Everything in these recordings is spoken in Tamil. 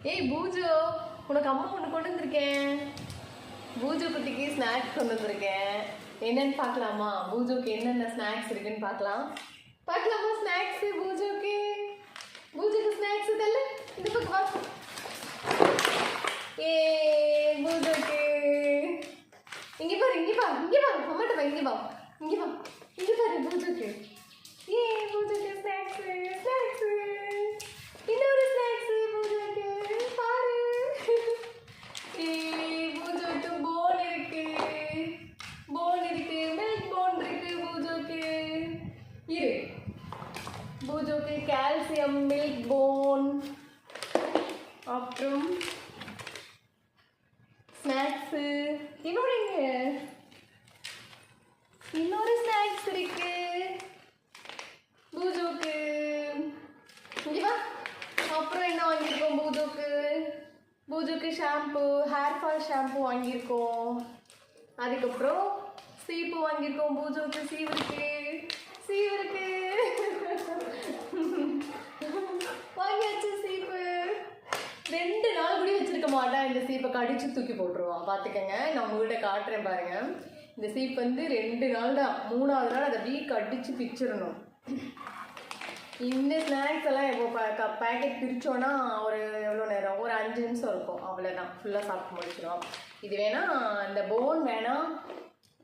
ஏய் பூஜு, உனக்கு அம்மா ஒன்று கொண்டு வந்திருக்கேன். பூஜு குட்டிக்கு ஸ்நாக்ஸ் கொண்டு வந்திருக்கேன். என்னன்னு பார்க்கலாமா? பூஜுக்கு என்னென்ன ஸ்நாக்ஸ் இருக்குன்னு பார்க்கலாமா? ஸ்நாக்ஸ் பூஜுக்கு ஸ்நாக்ஸ் தல்ல. இந்த பக்கம் வா. ஏ பூஜுக்கு இங்கே பாரு அம்மாட்ட வா. இங்கே பாரு பூஜுக்கு. ஏ பூஜுக்கு ஸ்நாக்ஸ் இன்னொரு ஸ்நாக்ஸ் பூஜுக்கு பாரு. ஏ பூஜுக்கு போன் இருக்கு, மில்க் போன் இருக்கு பூஜுக்கு. இரு பூஜுக்கு கால்சியம் மில்க் போன். அப்புறம் ஸ்நாக்ஸு இன்னொரு ஸ்நாக்ஸ் இருக்கு பூஜுக்கு. இங்கே வா. அப்புறம் என்ன வாங்கியிருக்கோம் பூஜுக்கு ஷாம்பு, ஹேர் ஃபால் ஷாம்பு வாங்கியிருக்கோம். அதுக்கப்புறம் சீப்பு வாங்கியிருக்கோம் பூஜுக்கு. சீவு இருக்கு வாங்கியாச்சு சீப்பு. 2 நாள் கூட வச்சிருக்க மாட்டான். இந்த சீப்பை கடிச்சு தூக்கி போட்டுருவான். பார்த்துக்கங்க, நான் உங்ககிட்ட காட்டுறேன் பாருங்க. இந்த சீப் வந்து 2 நாள் தான். 3ஆவது நாள் அதை அப்படியே கடிச்சு பிச்சிடணும். இந்த ஸ்நாக்ஸ் எல்லாம் இப்போ பேக்கெட் பிரித்தோன்னா ஒரு எவ்வளோ நேரம், ஒரு 5 நிமிஷம் இருக்கும். அவ்வளோதான், ஃபுல்லாக சாப்பிட்டு முடிச்சிடும். இது வேணால் இந்த போன் வேணால்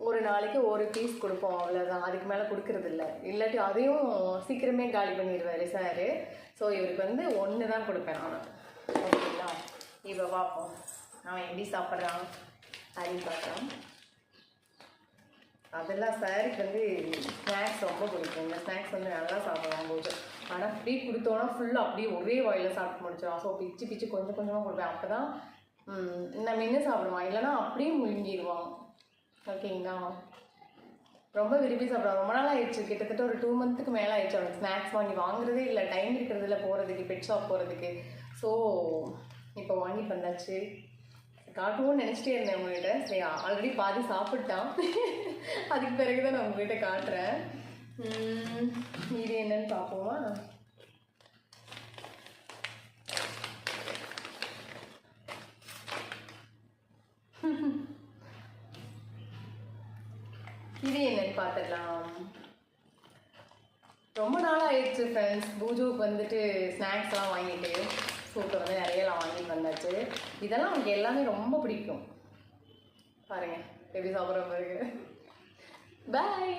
ஒரு நாளைக்கு ஒரு பீஸ் கொடுப்போம், அவ்வளோதான். அதுக்கு மேலே கொடுக்கறது இல்லை. இல்லாட்டி அதையும் சீக்கிரமே காலி பண்ணிடுவார் சார். ஸோ இவருக்கு வந்து 1 தான் கொடுப்பேன் நான். ஓகேங்களா? இப்போ பார்ப்போம் அவன் எப்படி சாப்பிட்றான் அப்படின்னு பார்க்குறான். அதெல்லாம் சாருக்கு வந்து ஸ்நாக்ஸ் ரொம்ப பிடிக்கும். இந்த ஸ்நாக்ஸ் வந்து நல்லா சாப்பிடுவான் போது. ஆனால் ஃப்ரீ கொடுத்தோன்னா ஃபுல்லாக அப்படியே ஒரே வாயில் சாப்பிட்டு முடிச்சிடும். ஸோ பிச்சு கொஞ்சம் கொஞ்சமாக கொடுப்பேன். அப்போ தான் நம்ம என்ன சாப்பிடுவான், இல்லைன்னா அப்படியே முழுங்கிடுவான். ஓகேங்களா? ரொம்ப விரும்பி சாப்பிடுவான். ரொம்ப நாள் ஆயிடுச்சு, கிட்டத்தட்ட ஒரு 2 மந்த்துக்கு மேலே ஆயிடுச்சு அவனுக்கு ஸ்நாக்ஸ் வாங்குறதே இல்லை. டைம் இருக்கிறதுல போகிறதுக்கு, பெட் ஷாப் போகிறதுக்கு. ஸோ இப்போ வாங்கி பண்ணாச்சு. காட்டுவோன்னு நினச்சிட்டே இருந்தேன் உங்கள்கிட்ட. சரி, ஆல்ரெடி பாதி சாப்பிட்டான். அதுக்கு பிறகு தான் நான் உங்கள்கிட்ட காட்டுறேன். இது என்னன்னு பார்ப்போமா? இது என்னன்னு பார்த்துடலாம். ரொம்ப நாள் ஆயிடுச்சு ஃப்ரெண்ட்ஸ் பூஜுவுக்கு வந்துட்டு ஸ்நாக்ஸ் எல்லாம் வாங்கிட்டு. சூப்பர் வந்து நிறையலாம் வாங்கிட்டு வந்தாச்சு. இதெல்லாம் அவனுக்கு எல்லாமே ரொம்ப பிடிக்கும். பாருங்கள் எப்படி சாப்பிட்ற பாருங்க. பாய்.